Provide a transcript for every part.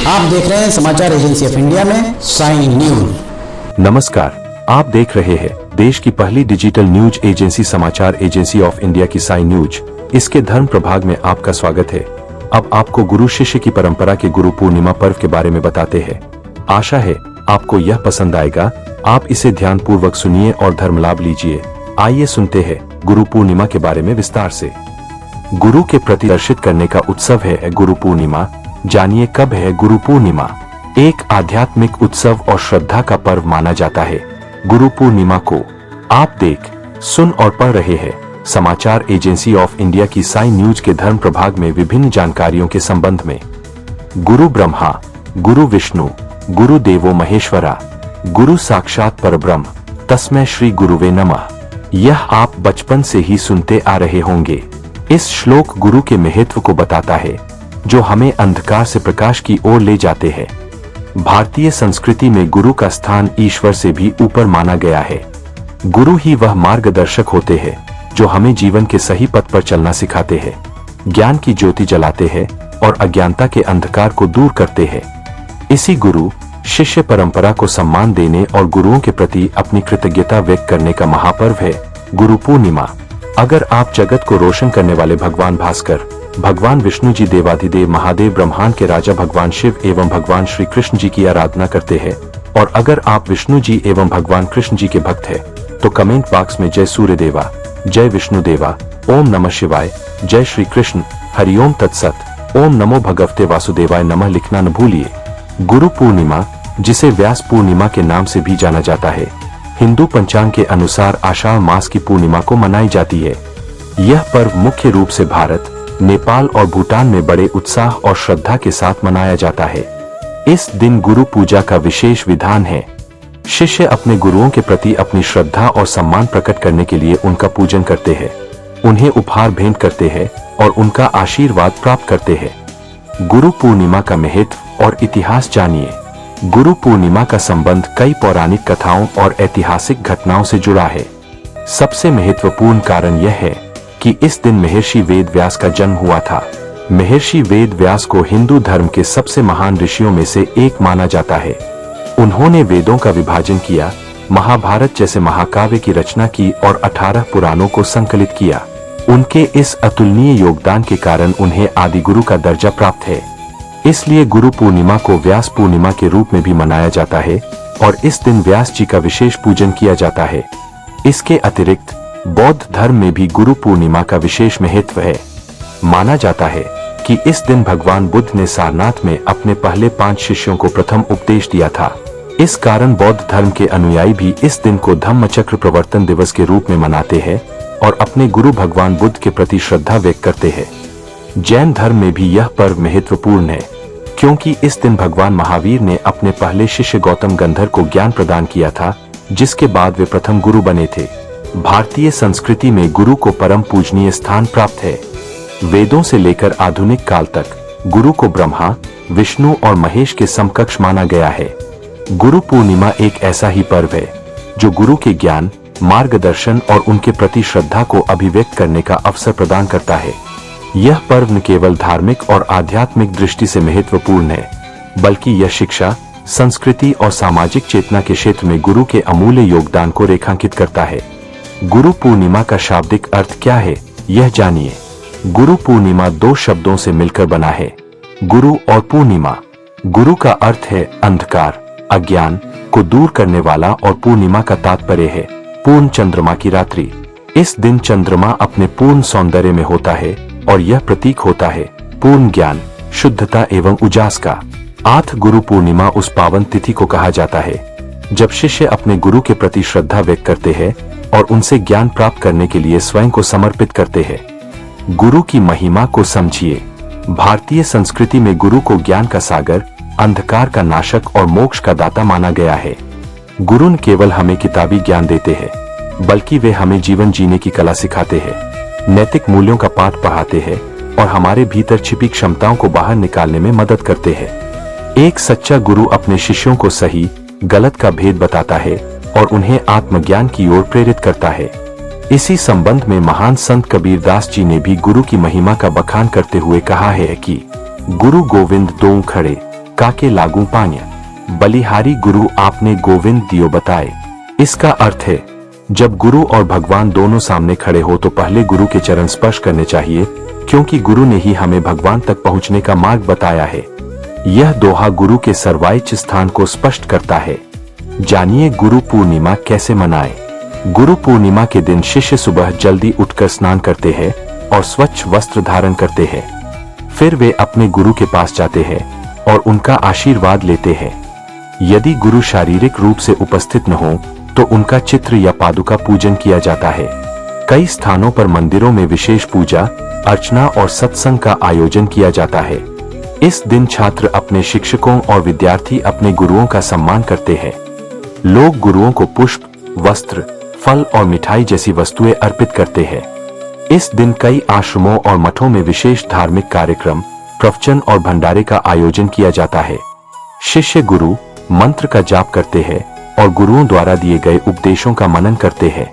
आप देख रहे हैं समाचार एजेंसी ऑफ इंडिया में साई न्यूज। नमस्कार, आप देख रहे हैं देश की पहली डिजिटल न्यूज एजेंसी समाचार एजेंसी ऑफ इंडिया की साई न्यूज। इसके धर्म प्रभाग में आपका स्वागत है। अब आपको गुरु शिष्य की परंपरा के गुरु पूर्णिमा पर्व के बारे में बताते हैं। आशा है आपको यह पसंद आएगा। आप इसे ध्यान पूर्वक सुनिए और धर्म लाभ लीजिए। आइए सुनते हैं गुरु पूर्णिमा के बारे में विस्तार से। गुरु के प्रति दर्शित करने का उत्सव है गुरु पूर्णिमा। जानिए कब है गुरु पूर्णिमा। एक आध्यात्मिक उत्सव और श्रद्धा का पर्व माना जाता है। गुरु पूर्णिमा को आप देख, सुन और पढ़ रहे हैं समाचार एजेंसी ऑफ इंडिया की साई न्यूज के धर्म प्रभाग में विभिन्न जानकारियों के संबंध में। गुरु ब्रह्मा, गुरु विष्णु, गुरु देवो महेश्वरा, गुरु साक्षात परब्रह्म, तस्मै श्री गुरुवे नमः। यह आप बचपन से ही सुनते आ रहे होंगे। इस श्लोक गुरु के महत्व को बताता है, जो हमें अंधकार से प्रकाश की ओर ले जाते हैं। भारतीय संस्कृति में गुरु का स्थान ईश्वर से भी ऊपर माना गया है। गुरु ही वह मार्गदर्शक होते हैं जो हमें जीवन के सही पथ पर चलना सिखाते हैं, ज्ञान की ज्योति जलाते हैं और अज्ञानता के अंधकार को दूर करते हैं। इसी गुरु शिष्य परंपरा को सम्मान देने और गुरुओं के प्रति अपनी कृतज्ञता व्यक्त करने का महापर्व है गुरु पूर्णिमा। अगर आप जगत को रोशन करने वाले भगवान भास्कर, भगवान विष्णु जी, देवाधिदेव महादेव, ब्रह्मांड के राजा भगवान शिव एवं भगवान श्री कृष्ण जी की आराधना करते हैं, और अगर आप विष्णु जी एवं भगवान कृष्ण जी के भक्त हैं, तो कमेंट बॉक्स में जय सूर्य देवा, जय विष्णु देवा, ओम नमः शिवाय, जय श्री कृष्ण, हरिओम तत्सत, ओम नमो भगवते वासुदेवाय नमः लिखना न भूलिए। गुरु पूर्णिमा, जिसे व्यास पूर्णिमा के नाम से भी जाना जाता है, हिंदू पंचांग के अनुसार आषाढ़ मास की पूर्णिमा को मनाई जाती है। यह पर्व मुख्य रूप से भारत, नेपाल और भूटान में बड़े उत्साह और श्रद्धा के साथ मनाया जाता है। इस दिन गुरु पूजा का विशेष विधान है। शिष्य अपने गुरुओं के प्रति अपनी श्रद्धा और सम्मान प्रकट करने के लिए उनका पूजन करते हैं, उन्हें उपहार भेंट करते हैं और उनका आशीर्वाद प्राप्त करते हैं। गुरु पूर्णिमा का महत्व और इतिहास जानिए। गुरु पूर्णिमा का संबंध कई पौराणिक कथाओं और ऐतिहासिक घटनाओं से जुड़ा है। सबसे महत्वपूर्ण कारण यह है कि इस दिन महर्षि वेद व्यास का जन्म हुआ था। महर्षि वेद व्यास को हिंदू धर्म के सबसे महान ऋषियों में से एक माना जाता है। उन्होंने वेदों का विभाजन किया, महाभारत जैसे महाकाव्य की रचना की और 18 पुराणों को संकलित किया। उनके इस अतुलनीय योगदान के कारण उन्हें आदिगुरु का दर्जा प्राप्त है। इसलिए गुरु पूर्णिमा को व्यास पूर्णिमा के रूप में भी मनाया जाता है और इस दिन व्यास जी का विशेष पूजन किया जाता है। इसके अतिरिक्त बौद्ध धर्म में भी गुरु पूर्णिमा का विशेष महत्व है। माना जाता है कि इस दिन भगवान बुद्ध ने सारनाथ में अपने पहले 5 शिष्यों को प्रथम उपदेश दिया था। इस कारण बौद्ध धर्म के अनुयायी भी इस दिन को धम्मचक्र प्रवर्तन दिवस के रूप में मनाते हैं और अपने गुरु भगवान बुद्ध के प्रति श्रद्धा व्यक्त करते हैं। जैन धर्म में भी यह पर्व महत्वपूर्ण है, क्योंकि इस दिन भगवान महावीर ने अपने पहले शिष्य गौतम गंधर को ज्ञान प्रदान किया था, जिसके बाद वे प्रथम गुरु बने थे। भारतीय संस्कृति में गुरु को परम पूजनीय स्थान प्राप्त है। वेदों से लेकर आधुनिक काल तक गुरु को ब्रह्मा, विष्णु और महेश के समकक्ष माना गया है। गुरु पूर्णिमा एक ऐसा ही पर्व है जो गुरु के ज्ञान, मार्गदर्शन और उनके प्रति श्रद्धा को अभिव्यक्त करने का अवसर प्रदान करता है। यह पर्व न केवल धार्मिक और आध्यात्मिक दृष्टि से महत्वपूर्ण है, बल्कि यह शिक्षा, संस्कृति और सामाजिक चेतना के क्षेत्र में गुरु के अमूल्य योगदान को रेखांकित करता है। गुरु पूर्णिमा का शाब्दिक अर्थ क्या है, यह जानिए। गुरु पूर्णिमा 2 शब्दों से मिलकर बना है, गुरु और पूर्णिमा। गुरु का अर्थ है अंधकार, अज्ञान को दूर करने वाला और पूर्णिमा का तात्पर्य है पूर्ण चंद्रमा की रात्रि। इस दिन चंद्रमा अपने पूर्ण सौंदर्य में होता है और यह प्रतीक होता है पूर्ण ज्ञान, शुद्धता एवं उजास का। आठ गुरु पूर्णिमा उस पावन तिथि को कहा जाता है जब शिष्य अपने गुरु के प्रति श्रद्धा व्यक्त करते हैं और उनसे ज्ञान प्राप्त करने के लिए स्वयं को समर्पित करते हैं। गुरु की महिमा को समझिए। भारतीय संस्कृति में गुरु को ज्ञान का सागर, अंधकार का नाशक और मोक्ष का दाता माना गया है। गुरु न केवल हमें किताबी ज्ञान देते हैं, बल्कि वे हमें जीवन जीने की कला सिखाते हैं, नैतिक मूल्यों का पाठ पढ़ाते हैं और हमारे भीतर छिपी क्षमताओं को बाहर निकालने में मदद करते हैं। एक सच्चा गुरु अपने शिष्यों को सही गलत का भेद बताता है और उन्हें आत्मज्ञान की ओर प्रेरित करता है। इसी संबंध में महान संत कबीरदास जी ने भी गुरु की महिमा का बखान करते हुए कहा है कि गुरु गोविंद दों खड़े, काके लागू पान्य, बलिहारी गुरु आपने गोविंद दियो बताए। इसका अर्थ है, जब गुरु और भगवान दोनों सामने खड़े हो तो पहले गुरु के चरण स्पर्श करने चाहिए, क्योंकि गुरु ने ही हमें भगवान तक पहुंचने का मार्ग बताया है। यह दोहा गुरु के सर्वोच्च स्थान को स्पष्ट करता है। जानिए गुरु पूर्णिमा कैसे मनाएं। गुरु पूर्णिमा के दिन शिष्य सुबह जल्दी उठकर स्नान करते हैं और स्वच्छ वस्त्र धारण करते हैं। फिर वे अपने गुरु के पास जाते हैं और उनका आशीर्वाद लेते हैं। यदि गुरु शारीरिक रूप से उपस्थित न हो तो उनका चित्र या पादुका पूजन किया जाता है। कई स्थानों पर मंदिरों में विशेष पूजा अर्चना और सत्संग का आयोजन किया जाता है। इस दिन छात्र अपने शिक्षकों और विद्यार्थी अपने गुरुओं का सम्मान करते हैं। लोग गुरुओं को पुष्प, वस्त्र, फल और मिठाई जैसी वस्तुएं अर्पित करते हैं। इस दिन कई आश्रमों और मठों में विशेष धार्मिक कार्यक्रम, प्रवचन और भंडारे का आयोजन किया जाता है। शिष्य गुरु मंत्र का जाप करते हैं और गुरुओं द्वारा दिए गए उपदेशों का मनन करते हैं।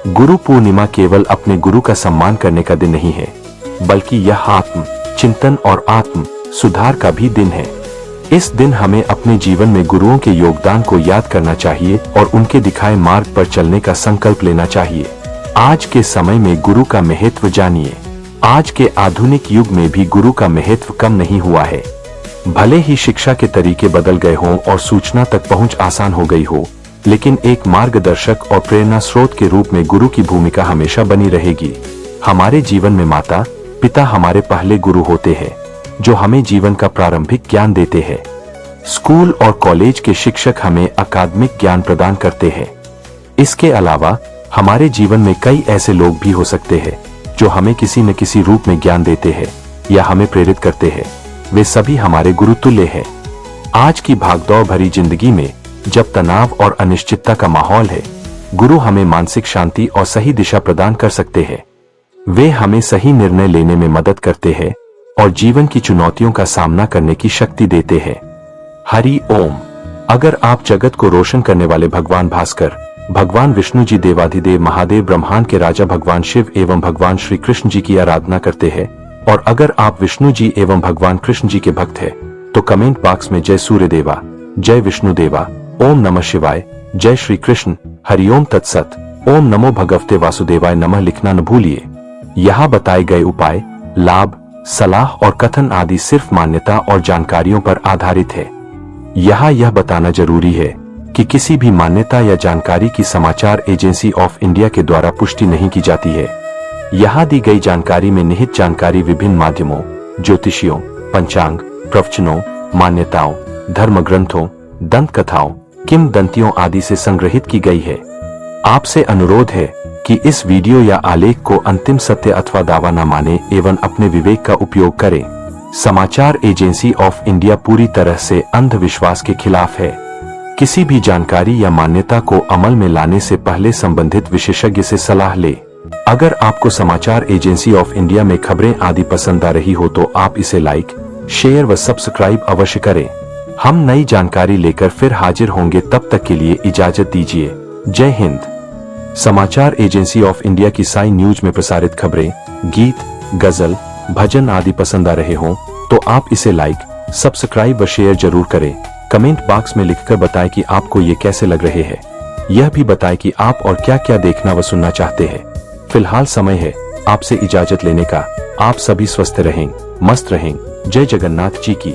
गुरु पूर्णिमा केवल अपने गुरु का सम्मान करने का दिन नहीं है, बल्कि यह आत्म चिंतन और आत्म सुधार का भी दिन है। इस दिन हमें अपने जीवन में गुरुओं के योगदान को याद करना चाहिए और उनके दिखाए मार्ग पर चलने का संकल्प लेना चाहिए। आज के समय में गुरु का महत्व जानिए। आज के आधुनिक युग में भी गुरु का महत्व कम नहीं हुआ है। भले ही शिक्षा के तरीके बदल गए हों और सूचना तक पहुंच आसान हो गई हो, लेकिन एक मार्गदर्शक और प्रेरणा स्रोत के रूप में गुरु की भूमिका हमेशा बनी रहेगी। हमारे जीवन में माता पिता हमारे पहले गुरु होते हैं, जो हमें जीवन का प्रारंभिक ज्ञान देते हैं। स्कूल और कॉलेज के शिक्षक हमें अकादमिक ज्ञान प्रदान करते हैं। इसके अलावा हमारे जीवन में कई ऐसे लोग भी हो सकते हैं जो हमें किसी न किसी रूप में ज्ञान देते हैं या हमें प्रेरित करते हैं। वे सभी हमारे गुरु तुल्य हैं। आज की भागदौड़ भरी जिंदगी में जब तनाव और अनिश्चितता का माहौल है, गुरु हमें मानसिक शांति और सही दिशा प्रदान कर सकते हैं। वे हमें सही निर्णय लेने में मदद करते हैं और जीवन की चुनौतियों का सामना करने की शक्ति देते हैं। हरि ओम। अगर आप जगत को रोशन करने वाले भगवान भास्कर, भगवान विष्णु जी, देवाधिदेव महादेव, ब्रह्मांड के राजा भगवान शिव एवं भगवान श्री कृष्ण जी की आराधना करते हैं, और अगर आप विष्णु जी एवं भगवान कृष्ण जी के भक्त हैं, तो कमेंट बॉक्स में जय सूर्य देवा, जय विष्णु देवा, ओम नमः शिवाय, जय श्री कृष्ण, हरिओम तत्सत, ओम नमो भगवते वासुदेवाय नमः लिखना न भूलिए। यहाँ बताए गए उपाय, लाभ, सलाह और कथन आदि सिर्फ मान्यता और जानकारियों पर आधारित है। यहाँ यह बताना जरूरी है कि किसी भी मान्यता या जानकारी की समाचार एजेंसी ऑफ इंडिया के द्वारा पुष्टि नहीं की जाती है। यहाँ दी गई जानकारी में निहित जानकारी विभिन्न माध्यमों, ज्योतिषियों, पंचांग, प्रवचनों, मान्यताओं, धर्म ग्रंथों, दंत कथाओं, किंवदंतियों आदि से संग्रहित की गई है। आपसे अनुरोध है कि इस वीडियो या आलेख को अंतिम सत्य अथवा दावा न माने एवं अपने विवेक का उपयोग करें। समाचार एजेंसी ऑफ इंडिया पूरी तरह से अंधविश्वास के खिलाफ है। किसी भी जानकारी या मान्यता को अमल में लाने से पहले संबंधित विशेषज्ञ से सलाह लें। अगर आपको समाचार एजेंसी ऑफ इंडिया में खबरें आदि पसंद आ रही हो तो आप इसे लाइक, शेयर व सब्सक्राइब अवश्य करें। हम नई जानकारी लेकर फिर हाजिर होंगे, तब तक के लिए इजाजत दीजिए। जय हिंद। समाचार एजेंसी ऑफ इंडिया की साई न्यूज में प्रसारित खबरें, गीत, गजल, भजन आदि पसंद आ रहे हों तो आप इसे लाइक, सब्सक्राइब व शेयर जरूर करें। कमेंट बॉक्स में लिखकर बताएं कि आपको ये कैसे लग रहे हैं। यह भी बताएं कि आप और क्या क्या देखना व सुनना चाहते हैं। फिलहाल समय है आपसे इजाजत लेने का। आप सभी स्वस्थ रहें, मस्त रहें। जय जगन्नाथ जी की।